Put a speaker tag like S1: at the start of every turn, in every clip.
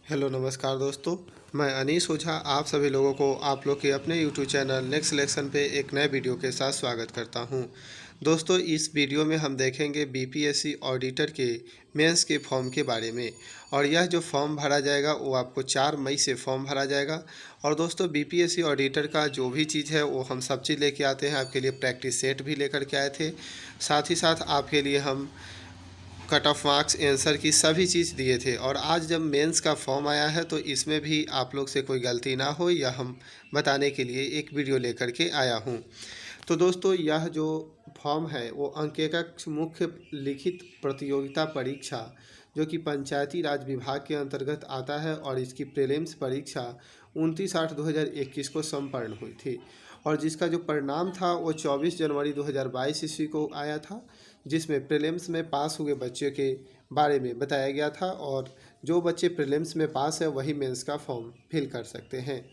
S1: Hello नमस्कार दोस्तों। मैं अनीश ओझा आप सभी लोगों को आप लोग के अपने यूट्यूब चैनल नेक्स्ट सिलेक्शन पे एक नए वीडियो के साथ स्वागत करता हूं। दोस्तों इस वीडियो में हम देखेंगे बीपीएससी ऑडिटर के मेंस के फॉर्म के बारे में। और यह जो फॉर्म भरा जाएगा वो आपको 4 मई से फॉर्म भरा जाएगा। और दोस्तों बीपीएससी ऑडिटर का जो भी चीज़ है वो हम सब चीज़ लेके आते हैं। आपके लिए प्रैक्टिस सेट भी लेकर के आए थे, साथ ही साथ आपके लिए हम कट ऑफ मार्क्स आंसर की सभी चीज़ दिए थे। और आज जब मेंस का फॉर्म आया है तो इसमें भी आप लोग से कोई गलती ना हो यह हम बताने के लिए एक वीडियो लेकर के आया हूँ। तो दोस्तों यह जो फॉर्म है वो अंकेकक्ष मुख्य लिखित प्रतियोगिता परीक्षा जो कि पंचायती राज विभाग के अंतर्गत आता है और इसकी प्रीलिम्स परीक्षा 29/8/2021 को संपन्न हुई थी। और जिसका जो परिणाम था वो 24 जनवरी 2022 ईस्वी को आया था, जिसमें प्रीलिम्स में पास हुए बच्चों के बारे में बताया गया था। और जो बच्चे प्रीलिम्स में पास है वही मेंस का फॉर्म फिल कर सकते हैं।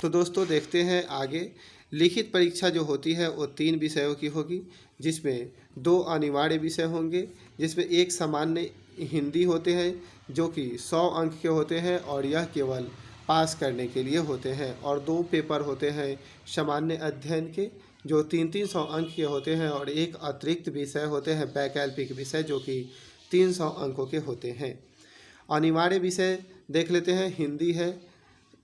S1: तो दोस्तों देखते हैं आगे। लिखित परीक्षा जो होती है वो 3 विषयों की होगी, जिसमें 2 अनिवार्य विषय होंगे, जिसमें एक सामान्य हिंदी होते हैं जो कि 100 अंक के होते हैं और यह केवल पास करने के लिए होते हैं। और 2 पेपर होते हैं सामान्य अध्ययन के जो 300 अंक के होते हैं और एक अतिरिक्त विषय होते हैं वैकल्पिक विषय जो कि 300 अंकों के होते हैं। अनिवार्य विषय देख लेते हैं। हिंदी है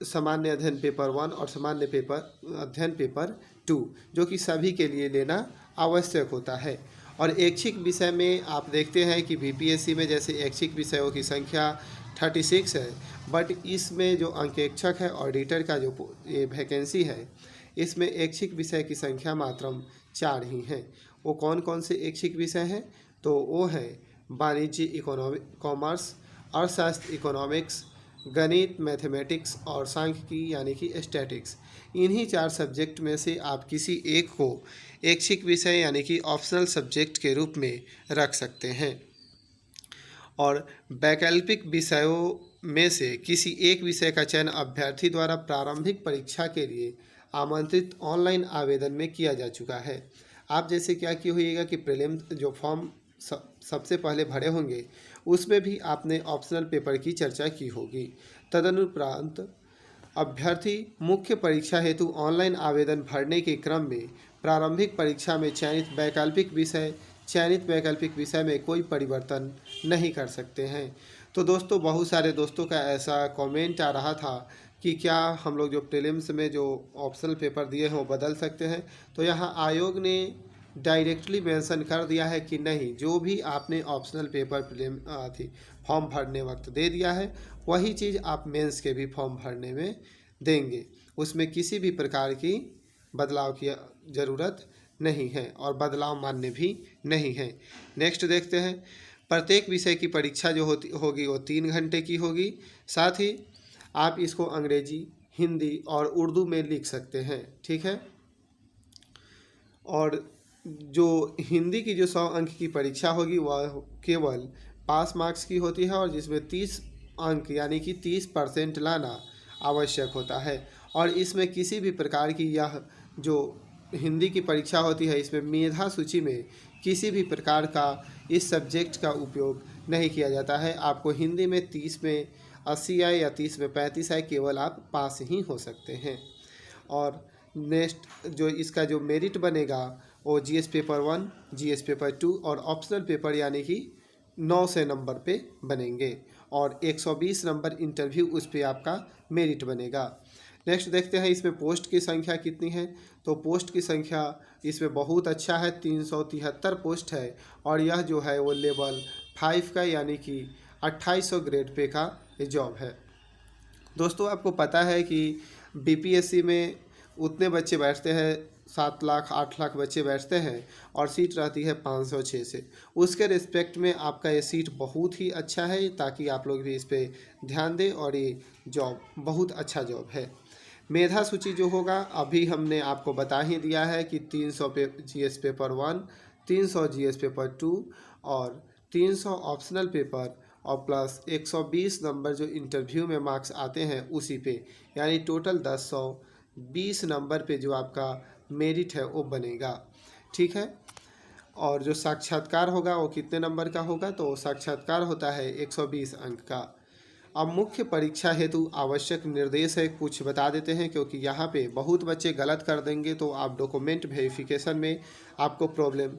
S1: सामान्य अध्ययन पेपर 1 और सामान्य पेपर अध्ययन पेपर 2 जो कि सभी के लिए लेना आवश्यक होता है। और ऐच्छिक विषय में आप देखते हैं कि बीपीएससी में जैसे ऐच्छिक विषयों की संख्या 36 है, बट इसमें जो अंकेक्षक है ऑडिटर का जो ये वैकेंसी है इसमें ऐच्छिक विषय की संख्या मात्र 4 ही है। वो कौन कौन से ऐच्छिक विषय हैं? तो वो है वाणिज्य इकोनॉमिक कॉमर्स, अर्थशास्त्र इकोनॉमिक्स, गणित मैथमेटिक्स और सांख्यिकी यानी कि स्टैटिक्स। इन्हीं 4 सब्जेक्ट में से आप किसी एक को ऐच्छिक विषय यानी कि ऑप्शनल सब्जेक्ट के रूप में रख सकते हैं। और वैकल्पिक विषयों में से किसी एक विषय का चयन अभ्यर्थी द्वारा प्रारंभिक परीक्षा के लिए आमंत्रित ऑनलाइन आवेदन में किया जा चुका है। आप जैसे क्या किए होइएगा कि प्रीलिम्स जो फॉर्म सबसे पहले भरे होंगे उसमें भी आपने ऑप्शनल पेपर की चर्चा की होगी। तदनुपरांत अभ्यर्थी मुख्य परीक्षा हेतु ऑनलाइन आवेदन भरने के क्रम में प्रारंभिक परीक्षा में चयनित वैकल्पिक विषय में कोई परिवर्तन नहीं कर सकते हैं। तो दोस्तों बहुत सारे दोस्तों का ऐसा कमेंट आ रहा था कि क्या हम लोग जो प्रीलिम्स में जो ऑप्शनल पेपर दिए हैं वो बदल सकते हैं। तो यहाँ आयोग ने डायरेक्टली मेंशन कर दिया है कि नहीं, जो भी आपने ऑप्शनल पेपर फॉर्म भरने वक्त दे दिया है वही चीज़ आप मेंस के भी फॉर्म भरने में देंगे। उसमें किसी भी प्रकार की बदलाव की ज़रूरत नहीं है और बदलाव मान्य भी नहीं है। नेक्स्ट देखते हैं। प्रत्येक विषय की परीक्षा जो होगी वो 3 घंटे की होगी। साथ ही आप इसको अंग्रेजी, हिंदी और उर्दू में लिख सकते हैं, ठीक है। और जो हिंदी की जो 100 अंक की परीक्षा होगी वह केवल पास मार्क्स की होती है और जिसमें 30 अंक यानी कि 30% लाना आवश्यक होता है। और इसमें किसी भी प्रकार की यह जो हिंदी की परीक्षा होती है इसमें मेधा सूची में किसी भी प्रकार का इस सब्जेक्ट का उपयोग नहीं किया जाता है। आपको हिंदी में 30 में 80 आए या 30 में 35 आए, केवल आप पास ही हो सकते हैं। और नेक्स्ट जो इसका जो मेरिट बनेगा वो जीएस पेपर 1, जीएस पेपर 2 और ऑप्शनल पेपर यानी कि 9 से नंबर पे बनेंगे और 120 नंबर इंटरव्यू उस पर आपका मेरिट बनेगा। नेक्स्ट देखते हैं इसमें पोस्ट की संख्या कितनी है। तो पोस्ट की संख्या इसमें बहुत अच्छा है, 373 पोस्ट है और यह जो है वो लेवल 5 का यानी कि 2800 ग्रेड पे का जॉब है। दोस्तों आपको पता है कि बीपीएससी में उतने बच्चे बैठते हैं, 7 लाख 8 लाख बच्चे बैठते हैं और सीट रहती है 506 से। उसके रिस्पेक्ट में आपका ये सीट बहुत ही अच्छा है, ताकि आप लोग भी इस पर ध्यान दें और ये जॉब बहुत अच्छा जॉब है। मेधा सूची जो होगा अभी हमने आपको बता ही दिया है कि 300 जीएस पेपर 1, 300 जीएस पेपर 2 और 300 ऑप्शनल पेपर और प्लस 120 नंबर जो इंटरव्यू में मार्क्स आते हैं उसी पे, यानी टोटल 1020 नंबर पे जो आपका मेरिट है वो बनेगा, ठीक है। और जो साक्षात्कार होगा वो कितने नंबर का होगा? तो साक्षात्कार होता है 120 अंक का। अब मुख्य परीक्षा हेतु आवश्यक निर्देश है कुछ बता देते हैं, क्योंकि यहाँ पे बहुत बच्चे गलत कर देंगे तो आप डॉक्यूमेंट वेरिफिकेशन में आपको प्रॉब्लम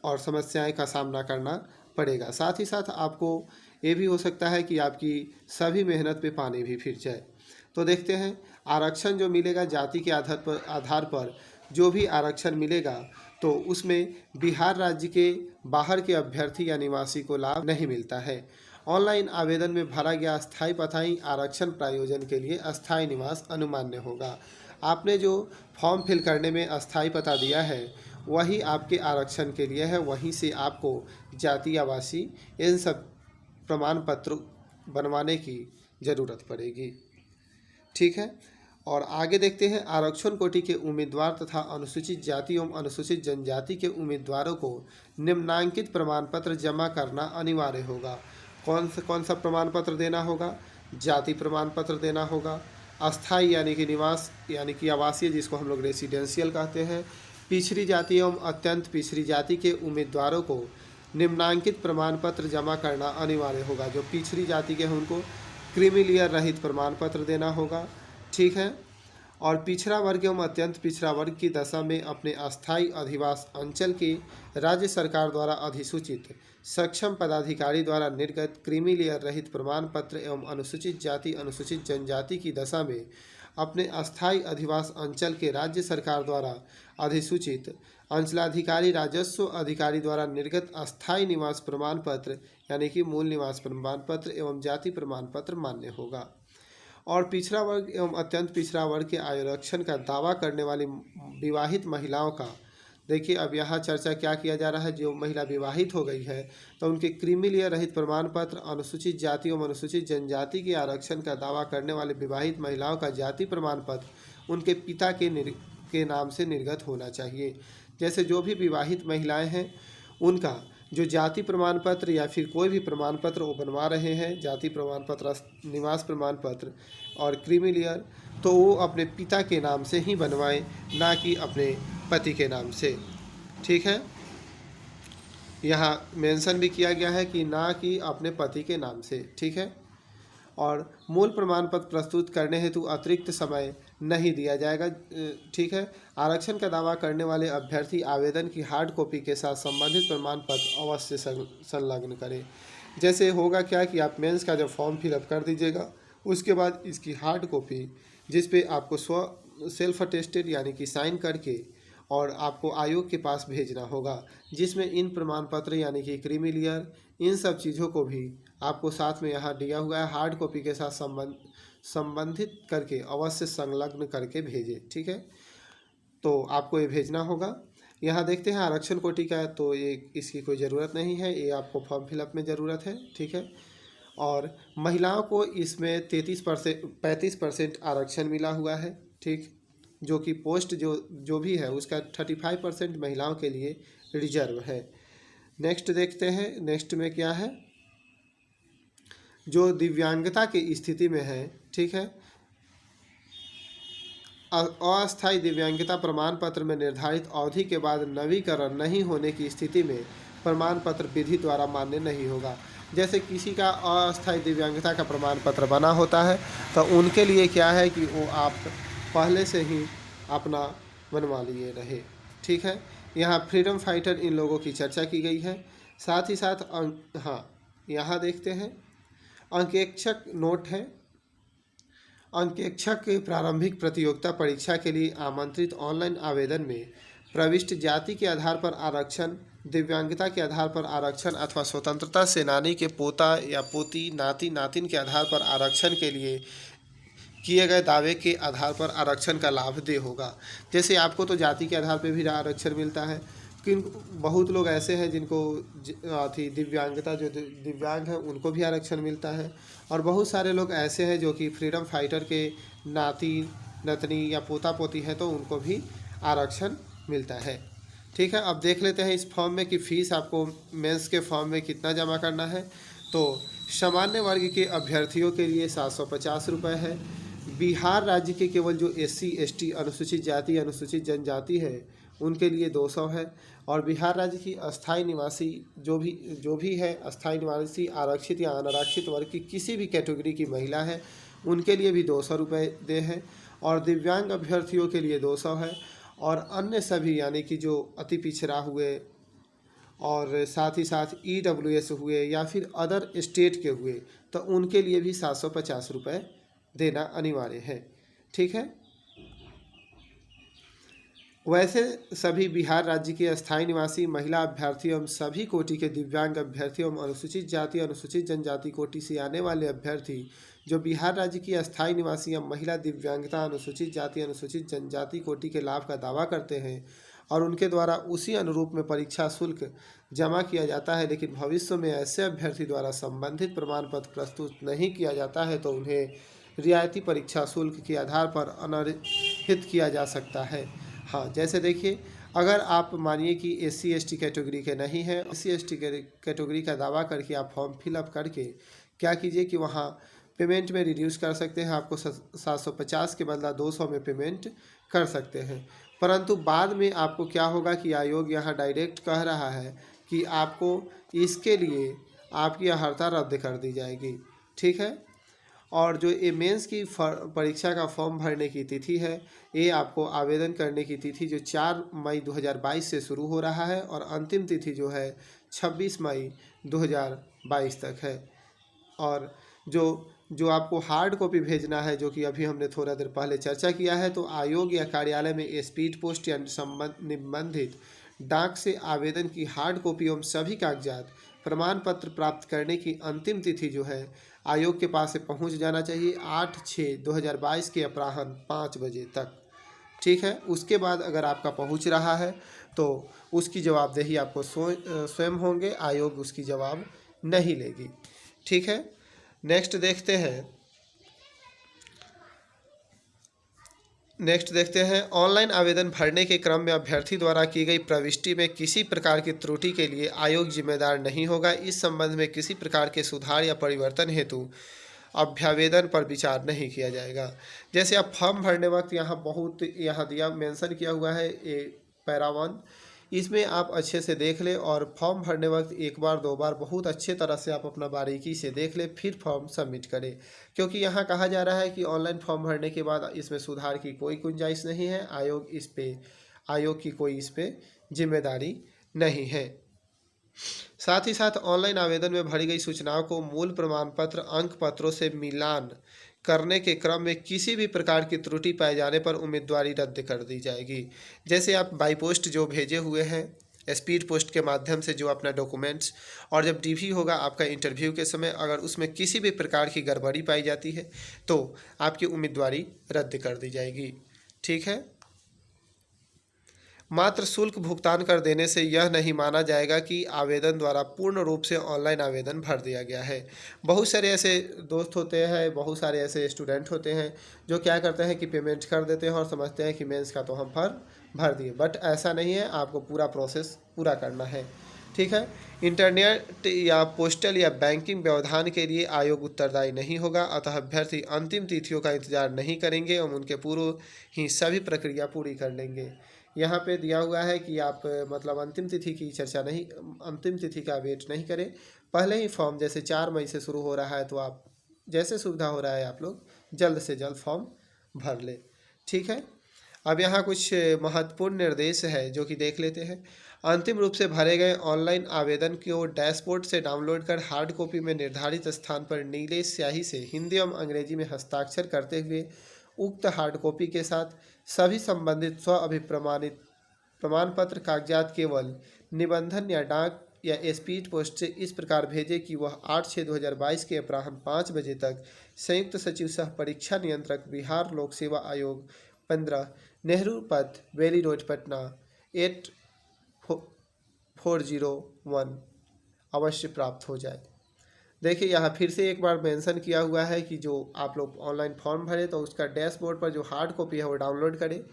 S1: और समस्याएं का सामना करना पड़ेगा। साथ ही साथ आपको ये भी हो सकता है कि आपकी सभी मेहनत पे पानी भी फिर जाए। तो देखते हैं, आरक्षण जो मिलेगा जाति के आधार पर जो भी आरक्षण मिलेगा तो उसमें बिहार राज्य के बाहर के अभ्यर्थी या निवासी को लाभ नहीं मिलता है। ऑनलाइन आवेदन में भरा गया अस्थायी पता ही आरक्षण प्रायोजन के लिए अस्थायी निवास अनुमान्य होगा। आपने जो फॉर्म फिल करने में अस्थायी पता दिया है वही आपके आरक्षण के लिए है, वहीं से आपको जाति आवासी इन सब प्रमाण पत्र बनवाने की ज़रूरत पड़ेगी। ठीक है, और आगे देखते हैं, आरक्षण कोटि के उम्मीदवार तथा अनुसूचित जाति एवं अनुसूचित जनजाति के उम्मीदवारों को निम्नांकित प्रमाण पत्र जमा करना अनिवार्य होगा। कौन सा प्रमाण पत्र देना होगा? जाति प्रमाण पत्र देना होगा, अस्थायी यानी कि निवास यानी कि आवासीय जिसको हम लोग रेसिडेंशियल कहते हैं, पिछड़ी जाति एवं अत्यंत पिछड़ी जाति के उम्मीदवारों को निम्नांकित प्रमाण पत्र जमा करना अनिवार्य होगा। जो पिछड़ी जाति के हैं उनको क्रीमी लेयर रहित प्रमाण पत्र देना होगा। ठीक है, और पिछड़ा वर्ग एवं अत्यंत पिछड़ा वर्ग की दशा में अपने अस्थायी अधिवास अंचल के राज्य सरकार द्वारा अधिसूचित सक्षम पदाधिकारी द्वारा निर्गत क्रीमी लेयर रहित प्रमाण पत्र एवं अनुसूचित जाति अनुसूचित जनजाति की दशा में अपने अस्थायी अधिवास अंचल के राज्य सरकार द्वारा अधिसूचित अंचलाधिकारी राजस्व अधिकारी द्वारा निर्गत अस्थायी निवास प्रमाण पत्र यानी कि मूल निवास प्रमाण पत्र एवं जाति प्रमाण पत्र मान्य होगा। और पिछड़ा वर्ग एवं अत्यंत पिछड़ा वर्ग के आरक्षण का दावा करने वाली विवाहित महिलाओं का, देखिए अब यहाँ चर्चा क्या किया जा रहा है, जो महिला विवाहित हो गई है तो उनके क्रीमी लेयर रहित प्रमाण पत्र, अनुसूचित जाति एवं अनुसूचित जनजाति के आरक्षण का दावा करने वाले विवाहित महिलाओं का जाति प्रमाण पत्र उनके पिता के नाम से निर्गत होना चाहिए। जैसे जो भी विवाहित महिलाएं हैं उनका जो जाति प्रमाण पत्र या फिर कोई भी प्रमाण पत्र वो बनवा रहे हैं, जाति प्रमाण पत्र, निवास प्रमाण पत्र और क्रीमी लेयर, तो वो अपने पिता के नाम से ही बनवाएं, ना कि अपने पति के नाम से। ठीक है, यहाँ मेंशन भी किया गया है कि ना कि अपने पति के नाम से। ठीक है, और मूल प्रमाण पत्र प्रस्तुत करने हेतु अतिरिक्त समय नहीं दिया जाएगा। ठीक है, आरक्षण का दावा करने वाले अभ्यर्थी आवेदन की हार्ड कॉपी के साथ संबंधित प्रमाण पत्र अवश्य संलग्न करें। जैसे होगा क्या कि आप मेंस का जब फॉर्म फिलअप कर दीजिएगा उसके बाद इसकी हार्ड कॉपी जिस पे आपको सेल्फ अटेस्टेड यानी कि साइन करके और आपको आयोग के पास भेजना होगा, जिसमें इन प्रमाण पत्र यानी कि क्रीमी लेयर इन सब चीज़ों को भी आपको साथ में यहाँ दिया हुआ है, हार्ड कॉपी के साथ संबंधित करके अवश्य संलग्न करके भेजें। ठीक है, तो आपको ये भेजना होगा। यहाँ देखते हैं आरक्षण कोटि का, तो ये इसकी कोई ज़रूरत नहीं है, ये आपको फॉर्म फिलअप में ज़रूरत है। ठीक है, और महिलाओं को इसमें 35% आरक्षण मिला हुआ है। ठीक, जो कि पोस्ट जो भी है उसका 35% महिलाओं के लिए रिजर्व है। नेक्स्ट देखते हैं, नेक्स्ट में क्या है, जो दिव्यांगता की स्थिति में है। ठीक है, अस्थायी दिव्यांगता प्रमाण पत्र में निर्धारित अवधि के बाद नवीकरण नहीं होने की स्थिति में प्रमाण पत्र विधि द्वारा मान्य नहीं होगा। जैसे किसी का अस्थायी दिव्यांगता का प्रमाण पत्र बना होता है तो उनके लिए क्या है कि वो आप पहले से ही अपना बनवा लिए रहे। ठीक है, यहाँ फ्रीडम फाइटर इन लोगों की चर्चा की गई है। साथ ही साथ हाँ, यहाँ देखते हैं अंकेक्षक नोट है। अंकेक्षक के प्रारंभिक प्रतियोगिता परीक्षा के लिए आमंत्रित ऑनलाइन आवेदन में प्रविष्ट जाति के आधार पर आरक्षण, दिव्यांगता के आधार पर आरक्षण अथवा स्वतंत्रता सेनानी के पोता या पोती, नाती नातिन के आधार पर आरक्षण के लिए किए गए दावे के आधार पर आरक्षण का लाभ दे होगा। जैसे आपको तो जाति के आधार पर भी आरक्षण मिलता है, किन बहुत लोग ऐसे हैं जिनको दिव्यांगता जो दिव्यांग हैं उनको भी आरक्षण मिलता है, और बहुत सारे लोग ऐसे हैं जो कि फ्रीडम फाइटर के नाती नतनी या पोता पोती है तो उनको भी आरक्षण मिलता है। ठीक है, अब देख लेते हैं इस फॉर्म में कि फ़ीस आपको मेंस के फॉर्म में कितना जमा करना है। तो सामान्य वर्ग के अभ्यर्थियों के लिए 750 रुपये है। बिहार राज्य के केवल जो SC ST अनुसूचित जाति अनुसूचित जनजाति है उनके लिए 200 है। और बिहार राज्य की अस्थायी निवासी जो भी है अस्थायी निवासी आरक्षित या अनारक्षित वर्ग की किसी भी कैटेगरी की महिला है उनके लिए भी 200 रुपये दे हैं। और दिव्यांग अभ्यर्थियों के लिए 200 है। और अन्य सभी यानी कि जो अति पिछड़ा हुए और साथ ही साथ EWS हुए या फिर अदर स्टेट के हुए तो उनके लिए भी 750 रुपये देना अनिवार्य है। ठीक है। वैसे सभी बिहार राज्य के अस्थायी निवासी महिला अभ्यर्थी एवं सभी कोटि के दिव्यांग अभ्यर्थी एवं अनुसूचित जाति अनुसूचित जनजाति कोटि से आने वाले अभ्यर्थी जो बिहार राज्य की अस्थायी निवासी एवं महिला दिव्यांगता अनुसूचित जाति अनुसूचित जनजाति कोटि के लाभ का दावा करते हैं और उनके द्वारा उसी अनुरूप में परीक्षा शुल्क जमा किया जाता है, लेकिन भविष्य में ऐसे अभ्यर्थी द्वारा संबंधित प्रमाण पत्र प्रस्तुत नहीं किया जाता है तो उन्हें रियायती परीक्षा शुल्क के आधार पर अनर्हित किया जा सकता है। हाँ, जैसे देखिए अगर आप मानिए कि SC/ST कैटेगरी के नहीं हैं, SC/ST कैटेगरी का दावा करके आप फॉर्म फिलअप करके क्या कीजिए कि वहाँ पेमेंट में रिड्यूस कर सकते हैं। आपको 750 के बदला 200 में पेमेंट कर सकते हैं। परंतु बाद में आपको क्या होगा कि आयोग यहाँ डायरेक्ट कह रहा है कि आपको इसके लिए आपकी अर्हता रद्द कर दी जाएगी। ठीक है। और जो ये मेंस की परीक्षा का फॉर्म भरने की तिथि है, ये आपको आवेदन करने की तिथि जो 4 मई 2022 से शुरू हो रहा है और अंतिम तिथि जो है 26 मई 2022 तक है। और जो आपको हार्ड कॉपी भेजना है, जो कि अभी हमने थोड़ा देर पहले चर्चा किया है, तो आयोग या कार्यालय में स्पीड पोस्ट या निबंधित डाक से आवेदन की हार्ड कॉपी एवं सभी कागजात प्रमाण पत्र प्राप्त करने की अंतिम तिथि जो है आयोग के पास से पहुंच जाना चाहिए 8/6/2022 के अपराह्न 5 बजे तक। ठीक है। उसके बाद अगर आपका पहुंच रहा है तो उसकी जवाबदेही आपको स्वयं होंगे, आयोग उसकी जवाब नहीं लेगी। ठीक है। नेक्स्ट देखते हैं ऑनलाइन आवेदन भरने के क्रम में अभ्यर्थी द्वारा की गई प्रविष्टि में किसी प्रकार की त्रुटि के लिए आयोग जिम्मेदार नहीं होगा। इस संबंध में किसी प्रकार के सुधार या परिवर्तन हेतु अभ्यावेदन पर विचार नहीं किया जाएगा। जैसे आप फॉर्म भरने वक्त यहाँ दिया मेंशन किया हुआ है पैरा 1, इसमें आप अच्छे से देख लें और फॉर्म भरने वक्त एक बार 2 बार बहुत अच्छे तरह से आप अपना बारीकी से देख लें, फिर फॉर्म सबमिट करें। क्योंकि यहाँ कहा जा रहा है कि ऑनलाइन फॉर्म भरने के बाद इसमें सुधार की कोई गुंजाइश नहीं है। आयोग की कोई इस पे जिम्मेदारी नहीं है। साथ ही साथ ऑनलाइन आवेदन में भरी गई सूचनाओं को मूल प्रमाण पत्र अंक पत्रों से मिलान करने के क्रम में किसी भी प्रकार की त्रुटि पाए जाने पर उम्मीदवारी रद्द कर दी जाएगी। जैसे आप बाई पोस्ट जो भेजे हुए हैं, स्पीड पोस्ट के माध्यम से जो अपना डॉक्यूमेंट्स, और जब DV होगा आपका इंटरव्यू के समय, अगर उसमें किसी भी प्रकार की गड़बड़ी पाई जाती है तो आपकी उम्मीदवारी रद्द कर दी जाएगी। ठीक है। मात्र शुल्क भुगतान कर देने से यह नहीं माना जाएगा कि आवेदन द्वारा पूर्ण रूप से ऑनलाइन आवेदन भर दिया गया है। बहुत सारे ऐसे दोस्त होते हैं, बहुत सारे ऐसे स्टूडेंट होते हैं जो क्या करते हैं कि पेमेंट कर देते हैं और समझते हैं कि मेंस का तो हम भर दिए, बट ऐसा नहीं है। आपको पूरा प्रोसेस पूरा करना है। ठीक है। इंटरनेट या पोस्टल या बैंकिंग व्यवधान के लिए आयोग उत्तरदायी नहीं होगा, अतः अभ्यर्थी अंतिम तिथियों का इंतजार नहीं करेंगे और उनके पूर्व ही सभी प्रक्रिया पूरी कर लेंगे। यहाँ पे दिया हुआ है कि आप मतलब अंतिम तिथि का वेट नहीं करें, पहले ही फॉर्म जैसे 4 मई से शुरू हो रहा है तो आप जैसे सुविधा हो रहा है आप लोग जल्द से जल्द फॉर्म भर लें। ठीक है। अब यहाँ कुछ महत्वपूर्ण निर्देश है जो कि देख लेते हैं। अंतिम रूप से भरे गए ऑनलाइन आवेदन को डैशबोर्ड से डाउनलोड कर हार्ड कॉपी में निर्धारित स्थान पर नीले स्याही से हिंदी एवं अंग्रेजी में हस्ताक्षर करते हुए उक्त हार्ड कॉपी के साथ सभी संबंधित स्व अभिप्रमाणित प्रमाण पत्र कागजात केवल निबंधन या डाक या स्पीड पोस्ट से इस प्रकार भेजे कि वह 8/6/2022 के अपराह्न 5 बजे तक संयुक्त सचिव सह परीक्षा नियंत्रक बिहार लोक सेवा आयोग 15 नेहरू पथ बेली रोड पटना 8401 अवश्य प्राप्त हो जाए। देखिए यहाँ फिर से एक बार मेंशन किया हुआ है कि जो आप लोग ऑनलाइन फॉर्म भरें तो उसका डैशबोर्ड पर जो हार्ड कॉपी है वो डाउनलोड करें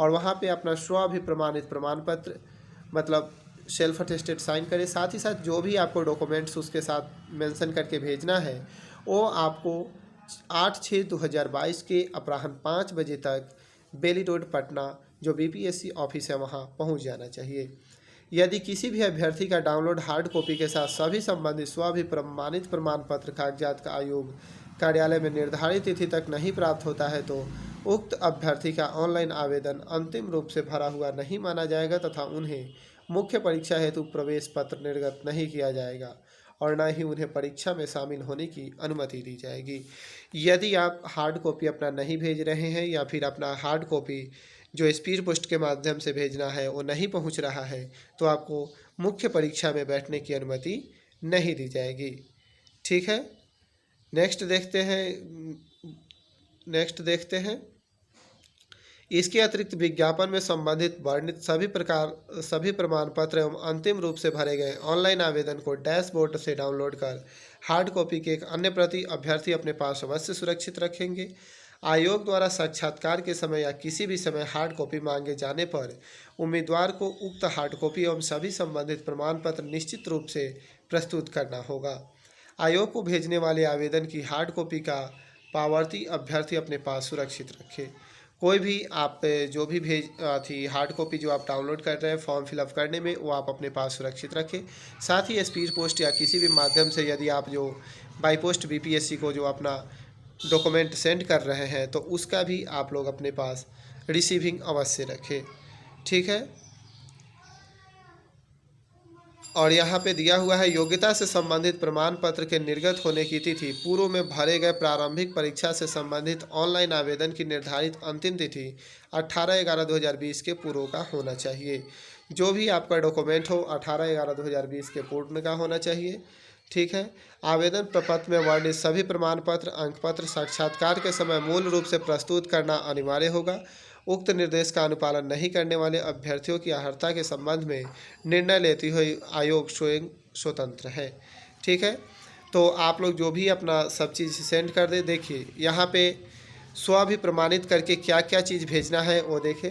S1: और वहाँ पे अपना स्वअभिप्रमाणित प्रमाण पत्र मतलब सेल्फ अटेस्टेड साइन करें। साथ ही साथ जो भी आपको डॉक्यूमेंट्स उसके साथ मेंशन करके भेजना है वो आपको 8/6/2022 के अपराह्न 5 बजे तक बेली रोड पटना जो बीपीएससी ऑफिस है वहाँ पहुँच जाना चाहिए। यदि किसी भी अभ्यर्थी का डाउनलोड हार्ड कॉपी के साथ सभी संबंधित स्वाभिप्रमाणित प्रमाण पत्र कागजात का आयोग कार्यालय में निर्धारित तिथि तक नहीं प्राप्त होता है तो उक्त अभ्यर्थी का ऑनलाइन आवेदन अंतिम रूप से भरा हुआ नहीं माना जाएगा तथा उन्हें मुख्य परीक्षा हेतु प्रवेश पत्र निर्गत नहीं किया जाएगा और न ही उन्हें परीक्षा में शामिल होने की अनुमति दी जाएगी। यदि आप हार्ड कॉपी अपना नहीं भेज रहे हैं या फिर अपना हार्ड कॉपी जो स्पीड पोस्ट के माध्यम से भेजना है वो नहीं पहुंच रहा है तो आपको मुख्य परीक्षा में बैठने की अनुमति नहीं दी जाएगी। ठीक है, नेक्स्ट देखते हैं। इसके अतिरिक्त विज्ञापन में संबंधित वर्णित सभी प्रमाण पत्र एवं अंतिम रूप से भरे गए ऑनलाइन आवेदन को डैशबोर्ड से डाउनलोड कर हार्ड कॉपी की एक अन्य प्रति अभ्यर्थी अपने पास अवश्य सुरक्षित रखेंगे। आयोग द्वारा साक्षात्कार के समय या किसी भी समय हार्ड कॉपी मांगे जाने पर उम्मीदवार को उक्त हार्ड कॉपी एवं सभी संबंधित प्रमाण पत्र निश्चित रूप से प्रस्तुत करना होगा। आयोग को भेजने वाले आवेदन की हार्ड कॉपी का पावती अभ्यर्थी अपने पास सुरक्षित रखे। कोई भी आप जो भी हार्ड कॉपी जो आप डाउनलोड कर रहे हैं फॉर्म फिलअप करने में वो आप अपने पास सुरक्षित रखें। साथ ही स्पीड पोस्ट या किसी भी माध्यम से यदि आप जो बाई पोस्ट बीपीएससी को जो अपना डॉक्यूमेंट सेंड कर रहे हैं तो उसका भी आप लोग अपने पास रिसीविंग अवश्य रखें। ठीक है, और यहाँ पे दिया हुआ है योग्यता से संबंधित प्रमाण पत्र के निर्गत होने की तिथि पूर्व में भरे गए प्रारंभिक परीक्षा से संबंधित ऑनलाइन आवेदन की निर्धारित अंतिम तिथि 18/11/2020 के पूर्व का होना चाहिए। जो भी आपका डॉक्यूमेंट हो 18/11/2020 के पूर्ण का होना चाहिए। ठीक है, आवेदन प्रपत्र में वर्णित सभी प्रमाण पत्र अंक पत्र साक्षात्कार के समय मूल रूप से प्रस्तुत करना अनिवार्य होगा। उक्त निर्देश का अनुपालन नहीं करने वाले अभ्यर्थियों की अर्हता के संबंध में निर्णय लेते हुए आयोग स्वयं स्वतंत्र है। ठीक है, तो आप लोग जो भी अपना सब चीज़ सेंड कर दे। देखिए यहाँ पे स्वाभिप्रमाणित करके क्या क्या चीज़ भेजना है वो देखें।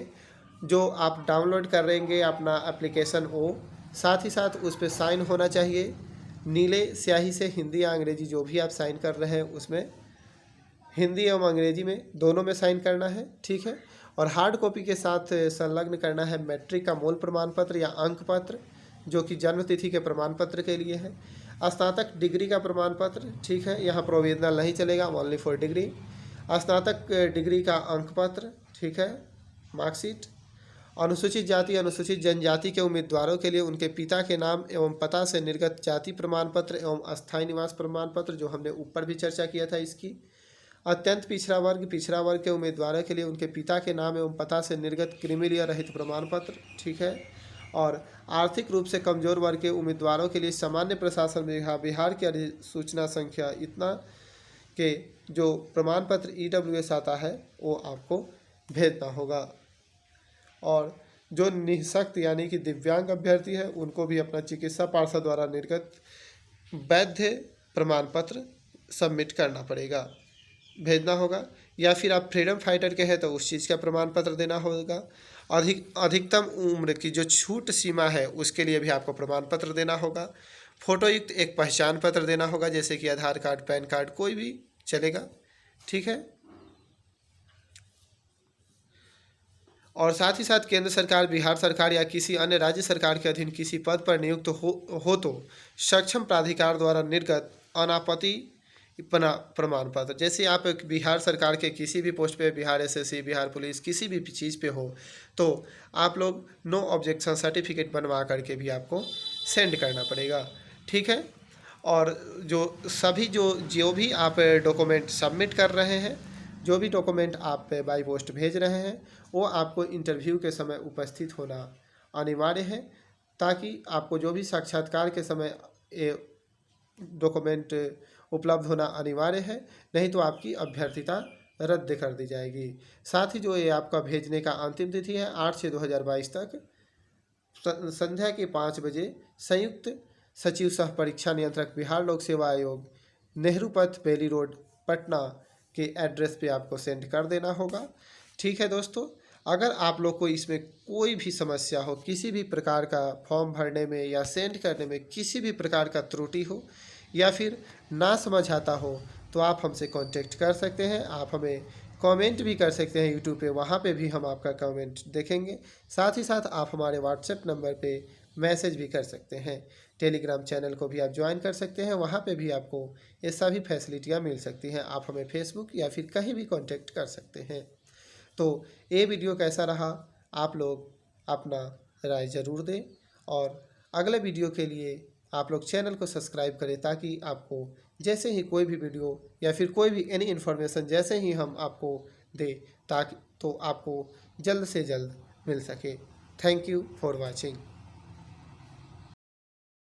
S1: जो आप डाउनलोड कर रहेंगे अपना एप्लीकेशन वो साथ ही साथ उस पर साइन होना चाहिए नीले स्याही से, हिंदी या अंग्रेजी जो भी आप साइन कर रहे हैं उसमें हिंदी एवं अंग्रेजी में दोनों में साइन करना है। ठीक है, और हार्ड कॉपी के साथ संलग्न करना है मैट्रिक का मूल प्रमाण पत्र या अंक पत्र जो कि जन्म तिथि के प्रमाण पत्र के लिए है। स्नातक डिग्री का प्रमाण पत्र, ठीक है, यहाँ प्रोविजनल नहीं चलेगा, ओनली फॉर डिग्री। स्नातक डिग्री का अंक पत्र, ठीक है, मार्कशीट। अनुसूचित जाति अनुसूचित जनजाति के उम्मीदवारों के लिए उनके पिता के नाम एवं पता से निर्गत जाति प्रमाण पत्र एवं अस्थायी निवास प्रमाण पत्र जो हमने ऊपर भी चर्चा किया था इसकी। अत्यंत पिछड़ा वर्ग के उम्मीदवारों के लिए उनके पिता के नाम एवं पता से निर्गत क्रिमिलिया रहित प्रमाण पत्र, ठीक है। और आर्थिक रूप से कमजोर वर्ग के उम्मीदवारों के लिए सामान्य प्रशासन विभाग बिहार की अधिसूचना संख्या इतना के जो प्रमाण पत्र EWS आता है वो आपको भेजना होगा। और जो निःशक्त यानी कि दिव्यांग अभ्यर्थी है उनको भी अपना चिकित्सा पार्षद द्वारा निर्गत वैध प्रमाण पत्र सबमिट करना पड़ेगा, भेजना होगा। या फिर आप फ्रीडम फाइटर के हैं तो उस चीज़ का प्रमाण पत्र देना होगा। अधिकतम उम्र की जो छूट सीमा है उसके लिए भी आपको प्रमाण पत्र देना होगा। फोटो युक्त एक पहचान पत्र देना होगा, जैसे कि आधार कार्ड, पैन कार्ड, कोई भी चलेगा, ठीक है। और साथ ही साथ केंद्र सरकार, बिहार सरकार या किसी अन्य राज्य सरकार के अधीन किसी पद पर नियुक्त हो तो सक्षम प्राधिकार द्वारा निर्गत अनापत्ति प्रमाण पत्र, जैसे आप बिहार सरकार के किसी भी पोस्ट पे, बिहार SSC, बिहार पुलिस, किसी भी चीज़ पे हो तो आप लोग नो ऑब्जेक्शन सर्टिफिकेट बनवा करके भी आपको सेंड करना पड़ेगा, ठीक है। और जो भी आप डॉक्यूमेंट सबमिट कर रहे हैं, जो भी डॉक्यूमेंट आप बाई पोस्ट भेज रहे हैं वो आपको इंटरव्यू के समय उपस्थित होना अनिवार्य है, ताकि आपको जो भी साक्षात्कार के समय डॉक्यूमेंट उपलब्ध होना अनिवार्य है, नहीं तो आपकी अभ्यर्थिता रद्द कर दी जाएगी। साथ ही जो ये आपका भेजने का अंतिम तिथि है 8/6/2022 तक संध्या के 5 बजे संयुक्त सचिव सह परीक्षा नियंत्रक बिहार लोक सेवा आयोग, नेहरू पथ, बेली रोड, पटना के एड्रेस पे आपको सेंड कर देना होगा, ठीक है दोस्तों। अगर आप लोग को इसमें कोई भी समस्या हो, किसी भी प्रकार का फॉर्म भरने में या सेंड करने में किसी भी प्रकार का त्रुटि हो या फिर ना समझ आता हो तो आप हमसे कांटेक्ट कर सकते हैं। आप हमें कमेंट भी कर सकते हैं यूट्यूब पे, वहाँ पे भी हम आपका कमेंट देखेंगे। साथ ही साथ आप हमारे व्हाट्सएप नंबर पे मैसेज भी कर सकते हैं। टेलीग्राम चैनल को भी आप ज्वाइन कर सकते हैं, वहाँ पे भी आपको ये सभी फैसिलिटियाँ मिल सकती हैं। आप हमें फेसबुक या फिर कहीं भी कांटेक्ट कर सकते हैं। तो ये वीडियो कैसा रहा, आप लोग अपना राय ज़रूर दें, और अगले वीडियो के लिए आप लोग चैनल को सब्सक्राइब करें, ताकि आपको जैसे ही कोई भी वीडियो या फिर कोई भी एनी इन्फॉर्मेशन जैसे ही हम आपको दें, ताकि तो आपको जल्द से जल्द मिल सके। Thank you for watching.